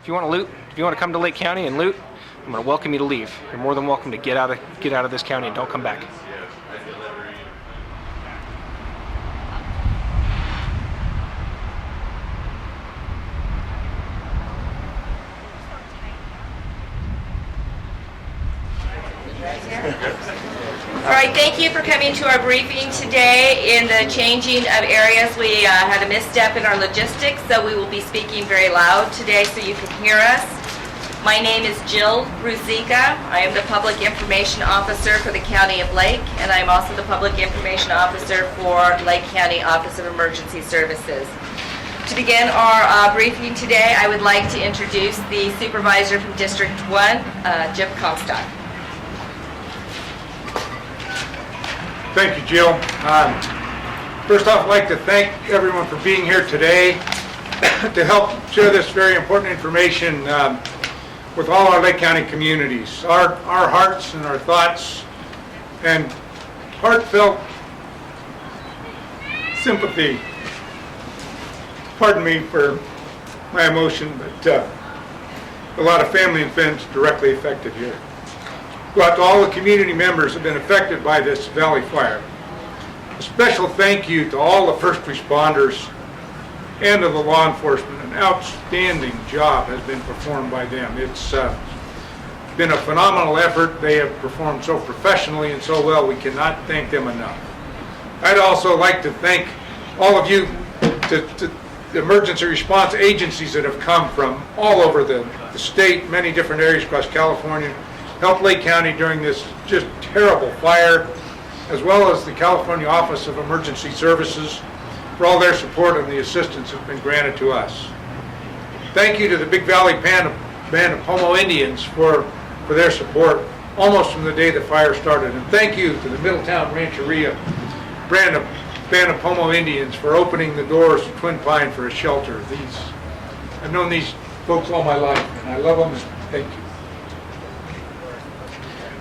If you want to loot, if you want to come to Lake County and loot, I'm going to welcome you to leave. You're more than welcome to get out of this county and don't come back. All right, thank you for coming to our briefing today. In the changing of areas, we had a misstep in our logistics, so we will be speaking very loud today so you can hear us. My name is Jill Ruzicka. I am the Public Information Officer for the County of Lake, and I'm also the Public Information Officer for Lake County Office of Emergency Services. To begin our briefing today, I would like to introduce the Supervisor from District 1, Jim Comstock. Thank you, Jill. First off, I'd like to thank everyone for being here today to help share this very important information with all our Lake County communities. Our hearts and our thoughts and heartfelt sympathy, pardon me for my emotion, but a lot of family and friends directly affected here. Go out to all the community members who have been affected by this valley fire. A special thank you to all the first responders and to the law enforcement. An outstanding job has been performed by them. It's been a phenomenal effort. They have performed so professionally and so well, we cannot thank them enough. I'd also like to thank all of you, to the emergency response agencies that have come from all over the state, many different areas across California, helped Lake County during this just terrible fire, as well as the California Office of Emergency Services for all their support and the assistance that has been granted to us. Thank you to the Big Valley Band of Pomo Indians for their support almost from the day the fire started. And thank you to the Middletown Rancheria Band of Pomo Indians for opening the doors to Twin Pine for a shelter. I've known these folks all my life, and I love them, and thank you.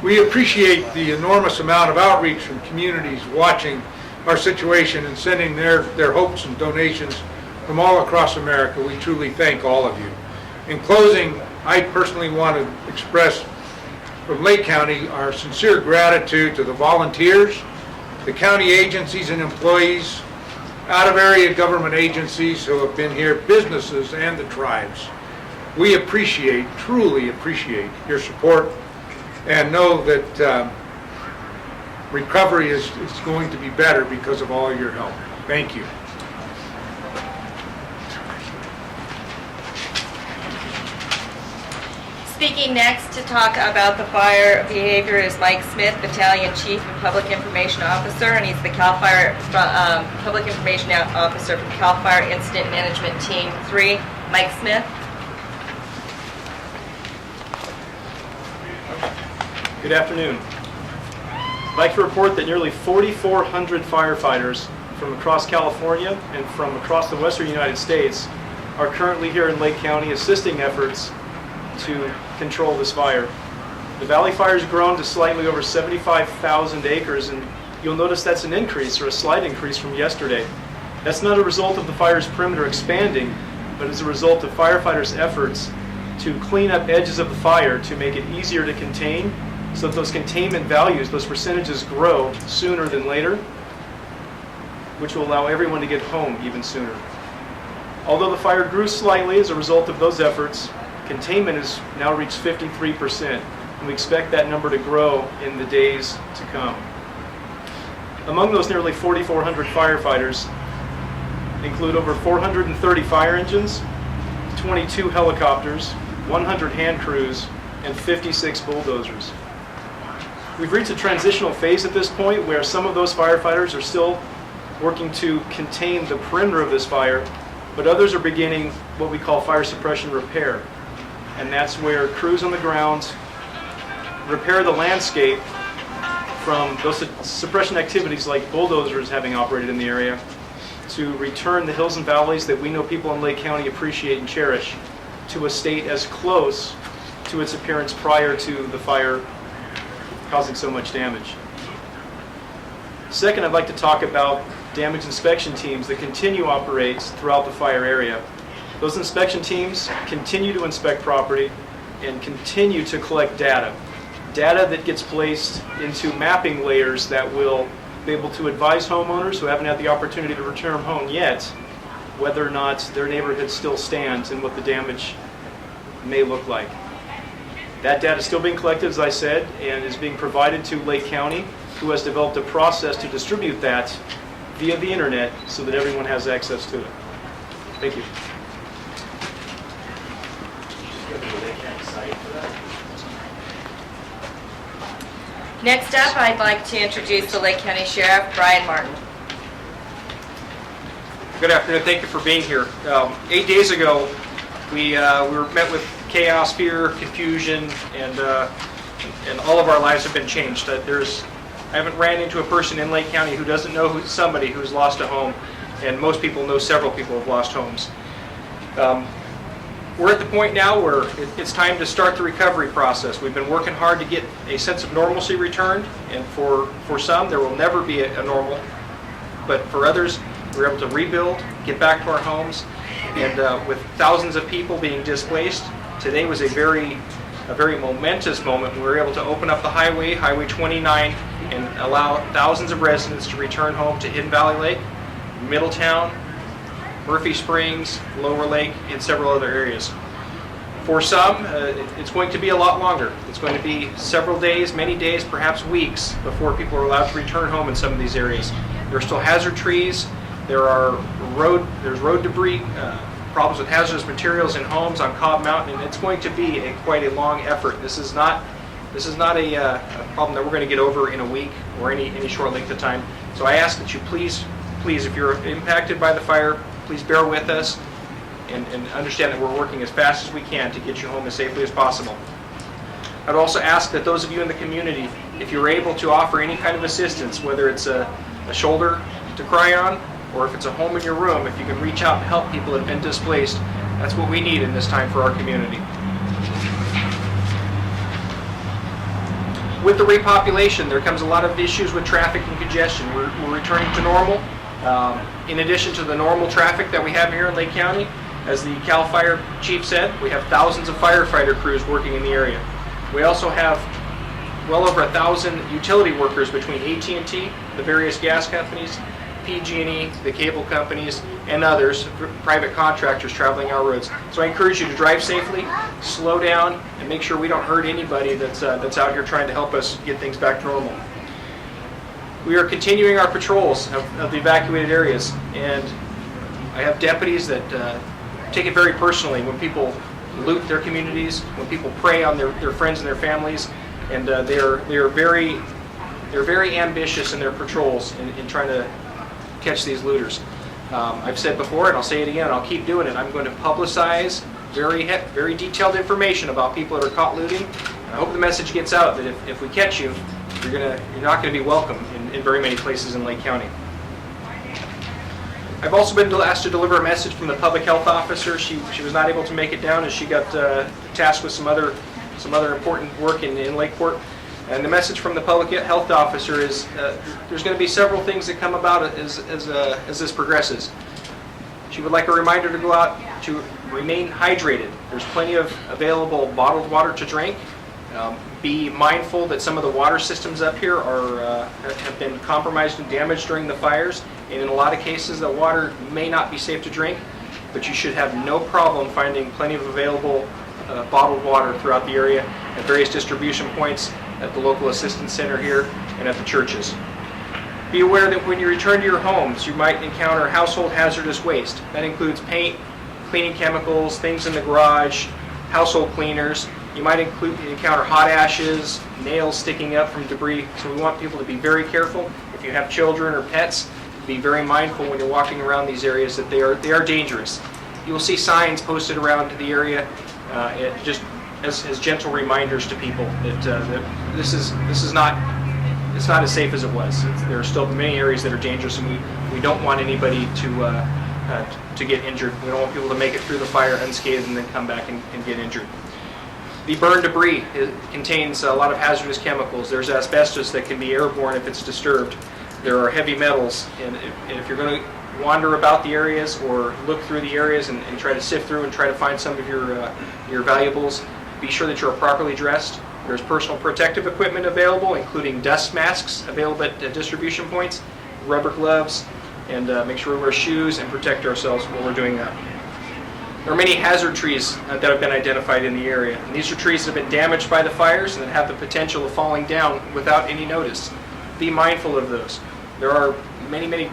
We appreciate the enormous amount of outreach from communities watching our situation and sending their hopes and donations from all across America. We truly thank all of you. In closing, I personally want to express from Lake County our sincere gratitude to the volunteers, the county agencies and employees, out-of-area government agencies who have been here, businesses, and the tribes. We truly appreciate your support, and know that recovery is going to be better because of all your help. Thank you. Speaking next to talk about the fire behavior is Mike Smith, Battalion Chief and Public Information Officer, and he's the CAL FIRE Public Information Officer from CAL FIRE Incident Management Team 3. Mike Smith. Good afternoon. I'd like to report that nearly 4,400 firefighters from across California and from across the western United States are currently here in Lake County assisting efforts to control this fire. The valley fire has grown to slightly over 75,000 acres, and you'll notice that's an increase, or a slight increase, from yesterday. That's not a result of the fire's perimeter expanding, but as a result of firefighters' efforts to clean up edges of the fire to make it easier to contain, so that those containment values, those percentages, grow sooner than later, which will allow everyone to get home even sooner. Although the fire grew slightly as a result of those efforts, containment has now reached 53%, and we expect that number to grow in the days to come. Among those nearly 4,400 firefighters include over 430 fire engines, 22 helicopters, 100 hand crews, and 56 bulldozers. We've reached a transitional phase at this point where some of those firefighters are still working to contain the perimeter of this fire, but others are beginning what we call fire suppression repair. And that's where crews on the ground repair the landscape from those suppression activities like bulldozers having operated in the area to return the hills and valleys that we know people in Lake County appreciate and cherish to a state as close to its appearance prior to the fire causing so much damage. Second, I'd like to talk about damage inspection teams that continue operates throughout the fire area. Those inspection teams continue to inspect property and continue to collect data. Data that gets placed into mapping layers that will be able to advise homeowners who haven't had the opportunity to return home yet whether or not their neighborhood still stands and what the damage may look like. That data is still being collected, as I said, and is being provided to Lake County, who has developed a process to distribute that via the internet so that everyone has access to it. Thank you. Next up, I'd like to introduce the Lake County Sheriff, Brian Martin. Good afternoon. Thank you for being here. 8 days ago, we were met with chaos, fear, confusion, and all of our lives have been changed. I haven't ran into a person in Lake County who doesn't know somebody who's lost a home, and most people know several people who have lost homes. We're at the point now where it's time to start the recovery process. We've been working hard to get a sense of normalcy returned, and for some, there will never be a normal. But for others, we're able to rebuild, get back to our homes, and with thousands of people being displaced, today was a very momentous moment. We were able to open up the Highway 29, and allow thousands of residents to return home to Hidden Valley Lake, Middletown, Murphy Springs, Lower Lake, and several other areas. For some, it's going to be a lot longer. It's going to be several days, many days, perhaps weeks before people are allowed to return home in some of these areas. There are still hazard trees. There's road debris, problems with hazardous materials in homes on Cobb Mountain, and it's going to be quite a long effort. This is not a problem that we're going to get over in a week or any short length of time. So I ask that you please, if you're impacted by the fire, please bear with us and understand that we're working as fast as we can to get you home as safely as possible. I'd also ask that those of you in the community, if you're able to offer any kind of assistance, whether it's a shoulder to cry on, or if it's a home in your room, if you can reach out and help people that have been displaced, that's what we need in this time for our community. With the repopulation, there comes a lot of issues with traffic and congestion. We're returning to normal. In addition to the normal traffic that we have here in Lake County, as the CAL FIRE chief said, we have thousands of firefighter crews working in the area. We also have well over 1,000 utility workers between AT&T, the various gas companies, PG&E, the cable companies, and others, private contractors traveling our roads. So I encourage you to drive safely, slow down, and make sure we don't hurt anybody that's out here trying to help us get things back to normal. We are continuing our patrols of the evacuated areas, and I have deputies that take it very personally when people loot their communities, when people prey on their friends and their families, and they're very ambitious in their patrols in trying to catch these looters. I've said before, and I'll say it again, and I'll keep doing it, I'm going to publicize very detailed information about people that are caught looting. And I hope the message gets out that if we catch you, you're not going to be welcome in very many places in Lake County. I've also been asked to deliver a message from the public health officer. She was not able to make it down as she got tasked with some other important work in Lakeport. And the message from the public health officer is there's going to be several things that come about as this progresses. She would like a reminder to go out to remain hydrated. There's plenty of available bottled water to drink. Be mindful that some of the water systems up here have been compromised and damaged during the fires, and in a lot of cases the water may not be safe to drink, but you should have no problem finding plenty of available bottled water throughout the area at various distribution points, at the local assistance center here, and at the churches. Be aware that when you return to your homes, you might encounter household hazardous waste. That includes paint, cleaning chemicals, things in the garage, household cleaners. You might encounter hot ashes, nails sticking up from debris. So we want people to be very careful. If you have children or pets, be very mindful when you're walking around these areas that they are dangerous. You will see signs posted around the area, just as gentle reminders to people that this is not as safe as it was. There are still many areas that are dangerous, and we don't want anybody to get injured. We don't want people to make it through the fire unscathed and then come back and get injured. The burned debris contains a lot of hazardous chemicals. There's asbestos that can be airborne if it's disturbed. there are heavy metals, and if you're going to wander about the areas or look through the areas and try to sift through and try to find some of your valuables, be sure that you're properly dressed. There's personal protective equipment available, including dust masks available at distribution points, rubber gloves, and make sure we wear shoes and protect ourselves while we're doing that. There are many hazard trees that have been identified in the area. And these are trees that have been damaged by the fires and that have the potential of falling down without any notice. Be mindful of those. There are many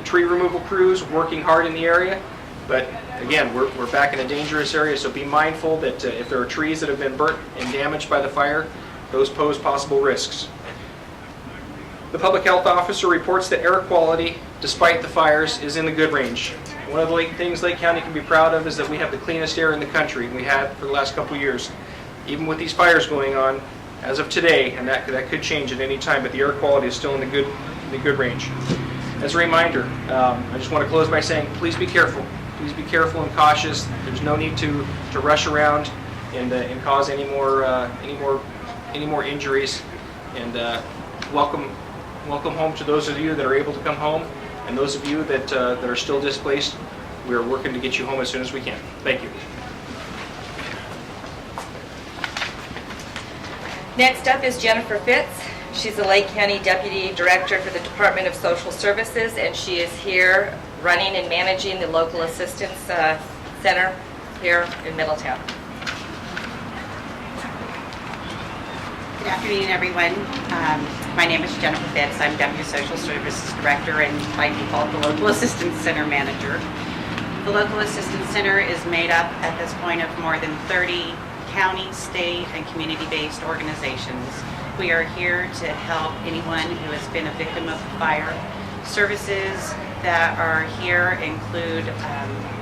tree removal crews working hard in the area, but again, we're back in a dangerous area, so be mindful that if there are trees that have been burnt and damaged by the fire, those pose possible risks. The public health officer reports that air quality, despite the fires, is in the good range. One of the things Lake County can be proud of is that we have the cleanest air in the country. We have for the last couple of years. Even with these fires going on, as of today, and that could change at any time, but the air quality is still in the good range. As a reminder, I just want to close by saying, please be careful. Please be careful and cautious. There's no need to rush around and cause any more injuries. And welcome home to those of you that are able to come home, and those of you that are still displaced. We are working to get you home as soon as we can. Thank you. Next up is Jennifer Fitz. She's the Lake County Deputy Director for the Department of Social Services, and she is here running and managing the Local Assistance Center here in Middletown. Good afternoon, everyone. My name is Jennifer Fitz. I'm Deputy Social Services Director and by default the Local Assistance Center Manager. The Local Assistance Center is made up at this point of more than 30 county, state, and community-based organizations. We are here to help anyone who has been a victim of fire. Services that are here include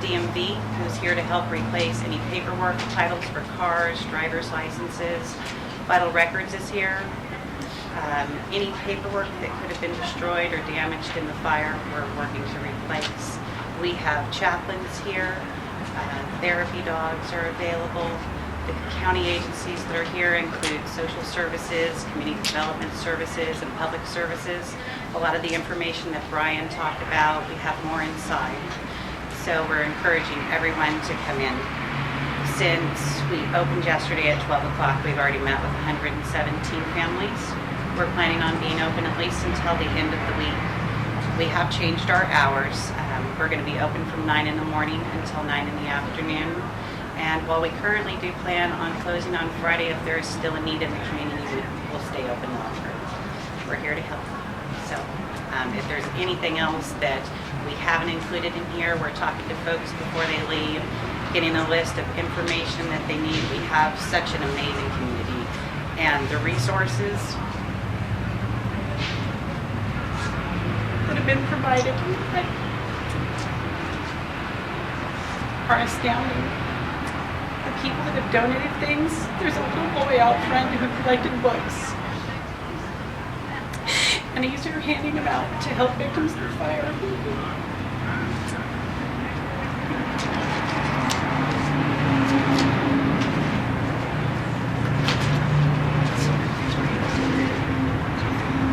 DMV, who's here to help replace any paperwork, titles for cars, driver's licenses. Vital Records is here. Any paperwork that could have been destroyed or damaged in the fire, we're working to replace. We have chaplains here. Therapy dogs are available. The county agencies that are here include social services, community development services, and public services. A lot of the information that Brian talked about, we have more inside. So we're encouraging everyone to come in. Since we opened yesterday at 12 o'clock, we've already met with 117 families. We're planning on being open at least until the end of the week. We have changed our hours. We're going to be open from 9 in the morning until 9 in the afternoon. And while we currently do plan on closing on Friday, if there is still a need in the community, we'll stay open longer. We're here to help. So if there's anything else that we haven't included in here, we're talking to folks before they leave, getting a list of information that they need. We have such an amazing community, and the resources that have been provided are astounding. The people that have donated things, there's a little boy out front who collected books, and he's here handing them out to help victims of the fire.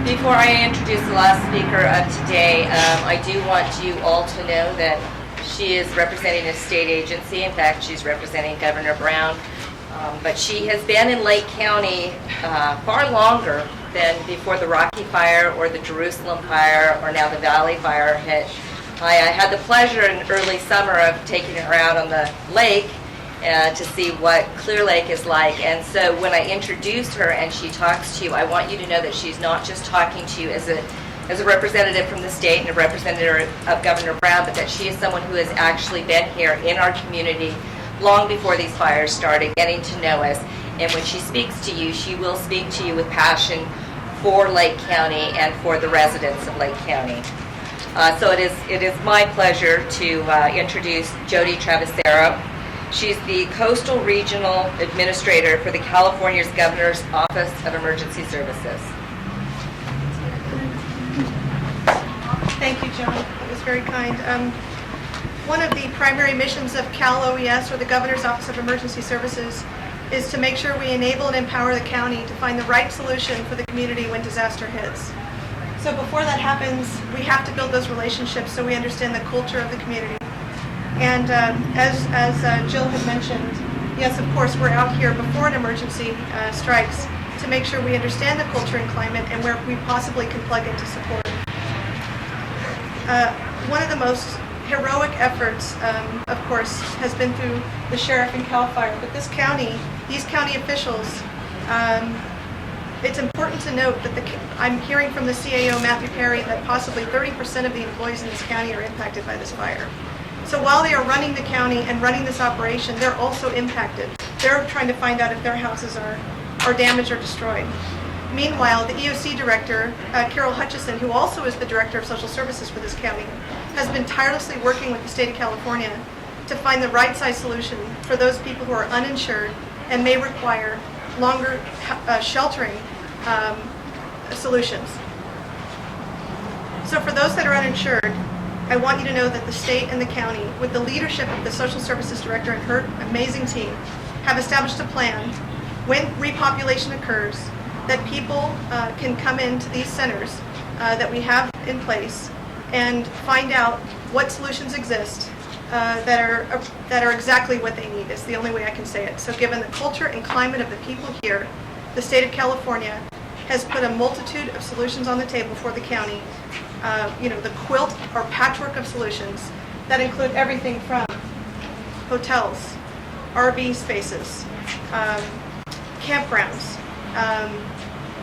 Before I introduce the last speaker of today, I do want you all to know that she is representing a state agency. In fact, she's representing Governor Brown. But she has been in Lake County far longer than before the Rocky Fire or the Jerusalem Fire or now the Valley Fire hit. I had the pleasure in early summer of taking her out on the lake to see what Clear Lake is like. And so when I introduce her and she talks to you, I want you to know that she's not just talking to you as a representative from the state and a representative of Governor Brown, but that she is someone who has actually been here in our community long before these fires started, getting to know us. And when she speaks to you, she will speak to you with passion for Lake County and for the residents of Lake County. So it is my pleasure to introduce Jody Travisero. She's the Coastal Regional Administrator for the California's Governor's Office of Emergency Services. Thank you, Joan. That was very kind. One of the primary missions of Cal OES, or the Governor's Office of Emergency Services, is to make sure we enable and empower the county to find the right solution for the community when disaster hits. So before that happens, we have to build those relationships so we understand the culture of the community. And as Jill had mentioned, yes, of course, we're out here before an emergency strikes to make sure we understand the culture and climate and where we possibly can plug in to support. One of the most heroic efforts, of course, has been through the sheriff and CAL FIRE, but this county, these county officials, it's important to note that I'm hearing from the CAO, Matthew Perry, that possibly 30% of the employees in this county are impacted by this fire. So while they are running the county and running this operation, they're also impacted. They're trying to find out if their houses are damaged or destroyed. Meanwhile, the EOC director, Carol Hutchison, who also is the director of social services for this county, has been tirelessly working with the state of California to find the right size solution for those people who are uninsured and may require longer sheltering solutions. So for those that are uninsured, I want you to know that the state and the county, with the leadership of the social services director and her amazing team, have established a plan when repopulation occurs that people can come into these centers that we have in place and find out what solutions exist that are exactly what they need. Is the only way I can say it. So given the culture and climate of the people here, the state of California has put a multitude of solutions on the table for the county. The quilt or patchwork of solutions that include everything from hotels, RV spaces, campgrounds.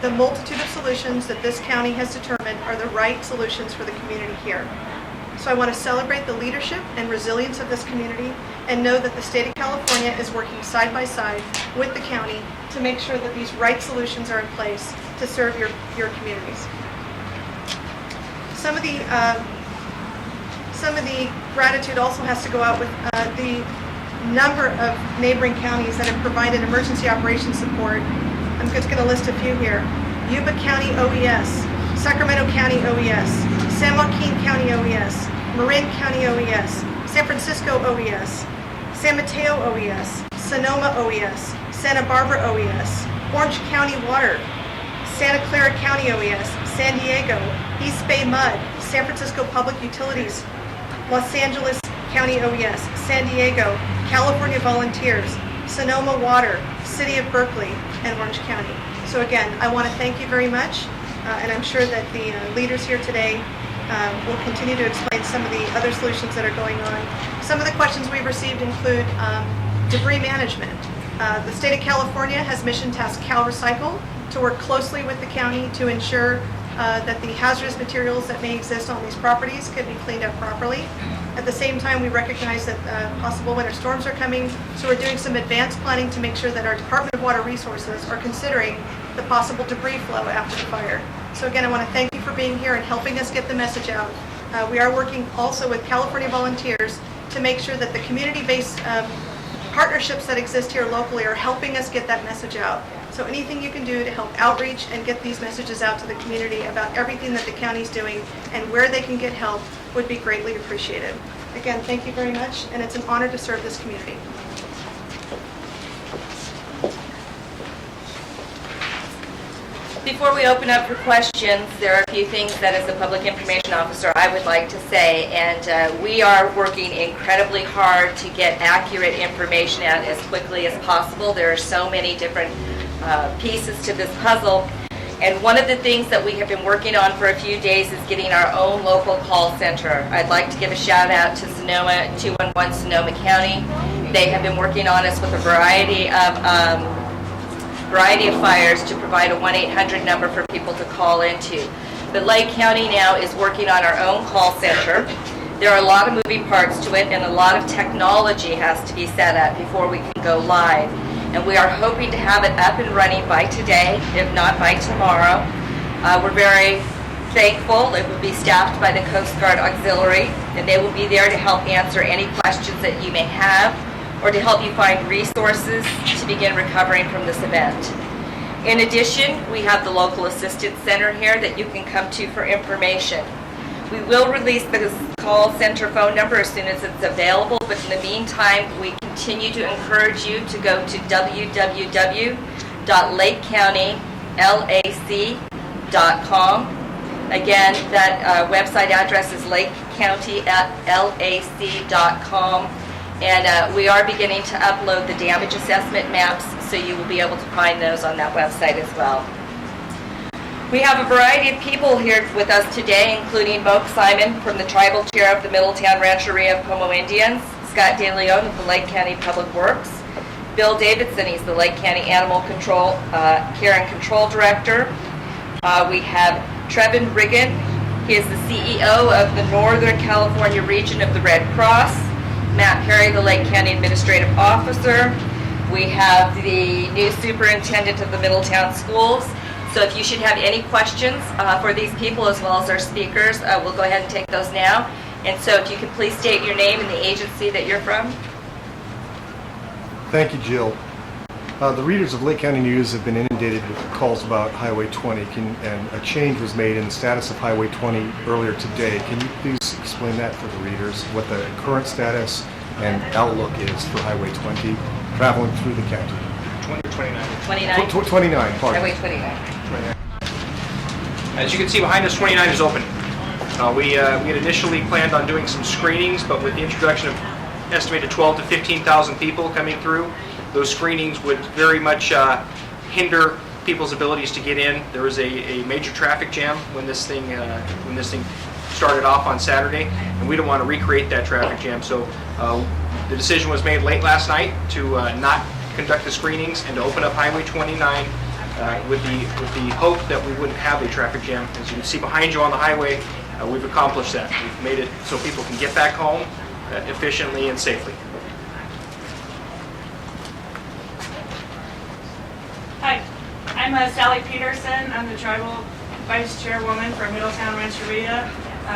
The multitude of solutions that this county has determined are the right solutions for the community here. So I want to celebrate the leadership and resilience of this community and know that the state of California is working side by side with the county to make sure that these right solutions are in place to serve your communities. Some of the gratitude also has to go out with the number of neighboring counties that have provided emergency operations support. I'm just going to list a few here. Yuba County OES, Sacramento County OES, San Joaquin County OES, Marin County OES, San Francisco OES, San Mateo OES, Sonoma OES, Santa Barbara OES, Orange County Water, Santa Clara County OES, San Diego, East Bay Mud, San Francisco Public Utilities, Los Angeles County OES, San Diego, California Volunteers, Sonoma Water, City of Berkeley, and Orange County. So again, I want to thank you very much, and I'm sure that the leaders here today will continue to explain some of the other solutions that are going on. Some of the questions we've received include debris management. The state of California has mission task Cal Recycle to work closely with the county to ensure that the hazardous materials that may exist on these properties can be cleaned up properly. At the same time, we recognize that possible winter storms are coming, so we're doing some advanced planning to make sure that our Department of Water Resources are considering the possible debris flow after the fire. So again, I want to thank you for being here and helping us get the message out. We are working also with California Volunteers to make sure that the community-based partnerships that exist here locally are helping us get that message out. So anything you can do to help outreach and get these messages out to the community about everything that the county's doing and where they can get help would be greatly appreciated. Again, thank you very much, and it's an honor to serve this community. Before we open up for questions, there are a few things that as a public information officer I would like to say, and we are working incredibly hard to get accurate information out as quickly as possible. There are so many different pieces to this puzzle, and one of the things that we have been working on for a few days is getting our own local call center. I'd like to give a shout out to Sonoma 211 Sonoma County. They have been working on us with a variety of fires to provide a 1-800 number for people to call into. But Lake County now is working on our own call center. There are a lot of moving parts to it, and a lot of technology has to be set up before we can go live. And we are hoping to have it up and running by today, if not by tomorrow. We're very thankful. It will be staffed by the Coast Guard Auxiliary, and they will be there to help answer any questions that you may have or to help you find resources to begin recovering from this event. In addition, we have the local assistance center here that you can come to for information. We will release the call center phone number as soon as it's available, but in the meantime, we continue to encourage you to go to www.lakecountylAC.com. Again, that website address is lakecounty@lac.com. And we are beginning to upload the damage assessment maps, so you will be able to find those on that website as well. We have a variety of people here with us today, including Moke Simon from the Tribal Chair of the Middletown Rancheria of Como Indians, Scott DeLeon of the Lake County Public Works, Bill Davidson, he's the Lake County Animal Control Care and Control Director. We have Trevin Riggin, he is the CEO of the Northern California region of the Red Cross. Matt Perry, the Lake County Administrative Officer. We have the new superintendent of the Middletown Schools. So if you should have any questions for these people as well as our speakers, we'll go ahead and take those now. And so if you could please state your name and the agency that you're from. Thank you, Jill. The readers of Lake County News have been inundated with calls about Highway 20, and a change was made in the status of Highway 20 earlier today. Can you please explain that for the readers, what the current status and outlook is for Highway 20 traveling through the county? 20 or 29? 29? 29, pardon. Highway 29. As you can see behind us, 29 is open. We had initially planned on doing some screenings, but with the introduction of estimated 12 to 15,000 people coming through, those screenings would very much hinder people's abilities to get in. There was a major traffic jam when this thing started off on Saturday, and we don't want to recreate that traffic jam. So the decision was made late last night to not conduct the screenings and to open up Highway 29 with the hope that we wouldn't have a traffic jam. As you can see behind you on the highway, we've accomplished that. We've made it so people can get back home efficiently and safely. Hi, I'm Sally Peterson. I'm the Tribal Vice Chairwoman for Middletown Rancheria.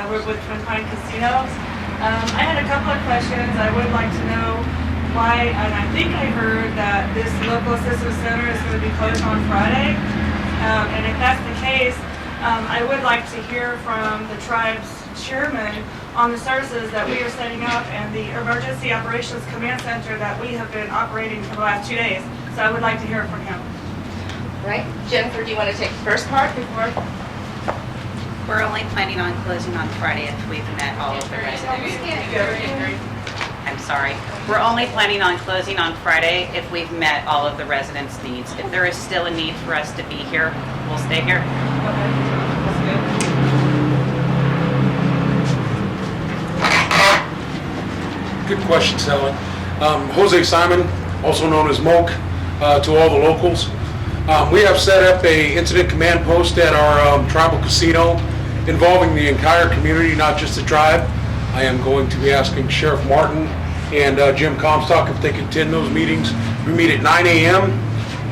We're with Twin Pine Casinos. I had a couple of questions. I would like to know why, and I think I heard that this local assistance center is going to be closed on Friday. And if that's the case, I would like to hear from the tribe's chairman on the services that we are setting up and the Emergency Operations Command Center that we have been operating for the last 2 days. So I would like to hear from him. Right. Jennifer, do you want to take the first part before? We're only planning on closing on Friday if we've met all of the residents. I'm sorry. We're only planning on closing on Friday if we've met all of the residents' needs. If there is still a need for us to be here, we'll stay here. Okay, that's good. Good question, Sally. Jose Simon, also known as Moke, to all the locals. We have set up a incident command post at our tribal casino involving the entire community, not just the tribe. I am going to be asking Sheriff Martin and Jim Comstock if they can attend those meetings. We meet at 9 a.m.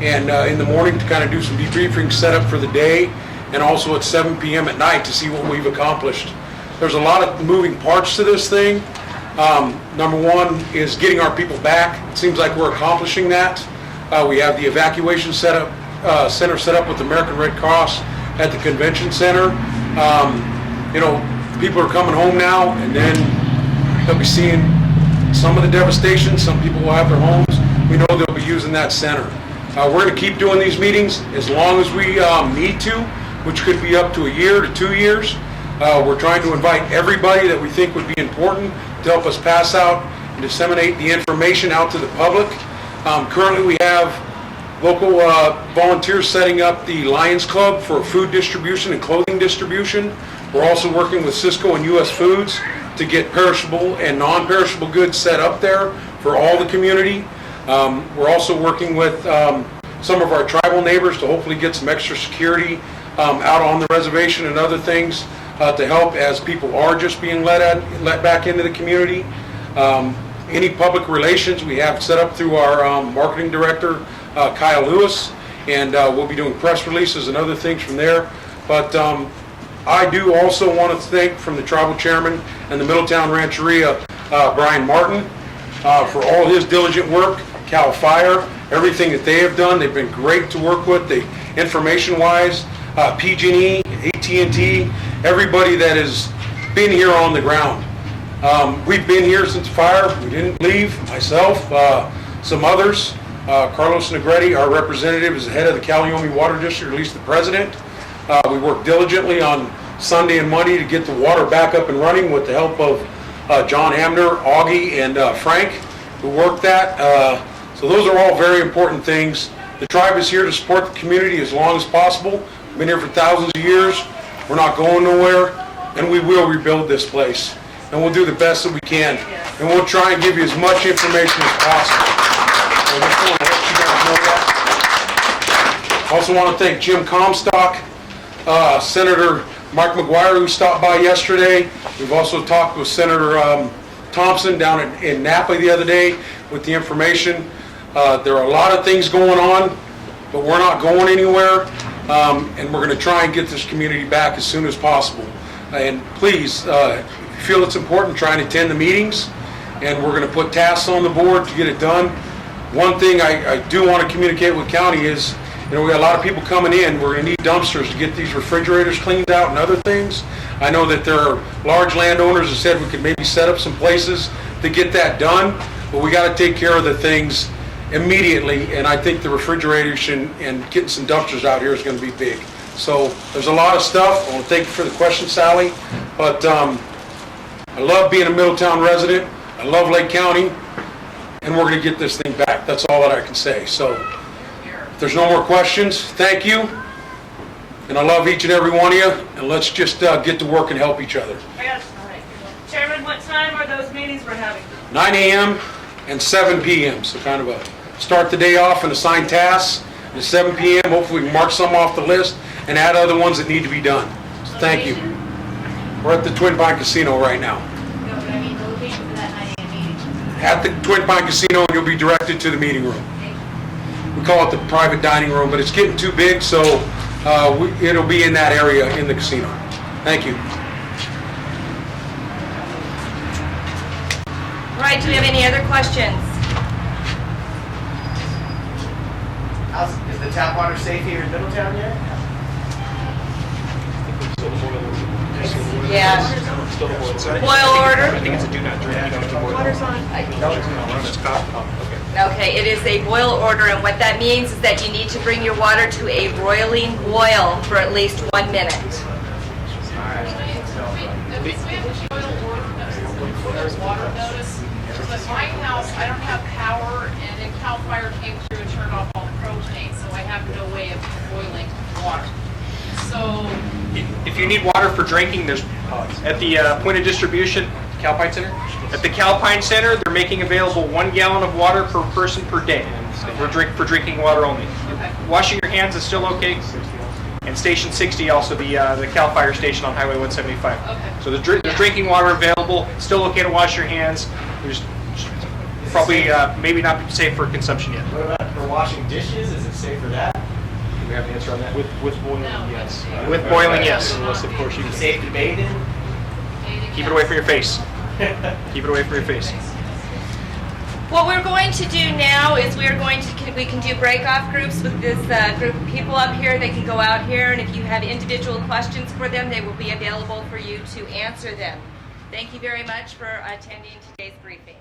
and in the morning to kind of do some debriefing set up for the day, and also at 7 p.m. at night to see what we've accomplished. There's a lot of moving parts to this thing. Number one is getting our people back. It seems like we're accomplishing that. We have the evacuation center set up with the American Red Cross at the convention center. People are coming home now, and then they'll be seeing some of the devastation. Some people will have their homes. We know they'll be using that center. We're going to keep doing these meetings as long as we need to, which could be up to a year to 2 years. We're trying to invite everybody that we think would be important to help us pass out and disseminate the information out to the public. Currently we have local volunteers setting up the Lions Club for food distribution and clothing distribution. We're also working with Cisco and U.S. Foods to get perishable and non-perishable goods set up there for all the community. We're also working with some of our tribal neighbors to hopefully get some extra security out on the reservation and other things to help as people are just being let back into the community. Any public relations we have set up through our marketing director, Kyle Lewis, and we'll be doing press releases and other things from there. But I do also want to thank from the tribal chairman and the Middletown Rancheria, Brian Martin, for all his diligent work, CAL FIRE, everything that they have done. They've been great to work with, information-wise, PG&E, AT&T, everybody that has been here on the ground. We've been here since fire. We didn't leave. Myself, some others. Carlos Negretti, our representative, is the head of the Calliope Water District, or at least the president. We work diligently on Sunday and Monday to get the water back up and running with the help of John Hamner, Augie, and Frank, who worked that. So those are all very important things. The tribe is here to support the community as long as possible. We've been here for thousands of years. We're not going nowhere, and we will rebuild this place. And we'll do the best that we can. And we'll try and give you as much information as possible. So I just want to let you guys know that. Also want to thank Jim Comstock, Senator Mark McGuire, who stopped by yesterday. We've also talked with Senator Thompson down in Napa the other day with the information. There are a lot of things going on, but we're not going anywhere, and we're going to try and get this community back as soon as possible. And please, if you feel it's important, try and attend the meetings, and we're going to put tasks on the board to get it done. One thing I do want to communicate with county is, we got a lot of people coming in. We're going to need dumpsters to get these refrigerators cleaned out and other things. I know that there are large landowners that said we could maybe set up some places to get that done, but we got to take care of the things immediately, and I think the refrigeration and getting some dumpsters out here is going to be big. So there's a lot of stuff. I want to thank you for the question, Sally, but I love being a Middletown resident. I love Lake County, and we're going to get this thing back. That's all that I can say. So if there's no more questions, thank you, and I love each and every one of you, and let's just get to work and help each other. Chairman, what time are those meetings we're having? 9 a.m. and 7 p.m. So kind of start the day off and assign tasks. At 7 p.m. hopefully we can mark some off the list and add other ones that need to be done. So thank you. We're at the Twin Pine Casino right now. No, but I mean the location for that 9 a.m. meeting. At the Twin Pine Casino, and you'll be directed to the meeting room. We call it the private dining room, but it's getting too big, so it'll be in that area in the casino. Thank you. Right, do we have any other questions? Is the tap water safe here in Middletown yet? Yeah. Boil order? I think it's a do not drink. Water's on. Okay, it is a boil order, and what that means is that you need to bring your water to a broiling boil for at least 1 minute. Water notice, but my house, I don't have power, and then CAL FIRE came through and turned off all the propane, so I have no way of boiling water. So, If you need water for drinking, there's at the point of distribution, Calpine Center. At the Calpine Center, they're making available 1 gallon of water per person per day for drinking water only. Washing your hands is still okay. And Station 60, also the CAL FIRE station on Highway 175. Okay. So there's drinking water available. Still okay to wash your hands. There's probably maybe not safe for consumption yet. What about for washing dishes? Is it safe for that? Do we have an answer on that? With boiling, yes. With boiling, yes. Unless, of course, you Is it can. safe to bathe in? Keep it away from your face. Keep it away from your face. What we're going to do now is we can do break-off groups with this group of people up here. They can go out here, and if you have individual questions for them, they will be available for you to answer them. Thank you very much for attending today's briefing.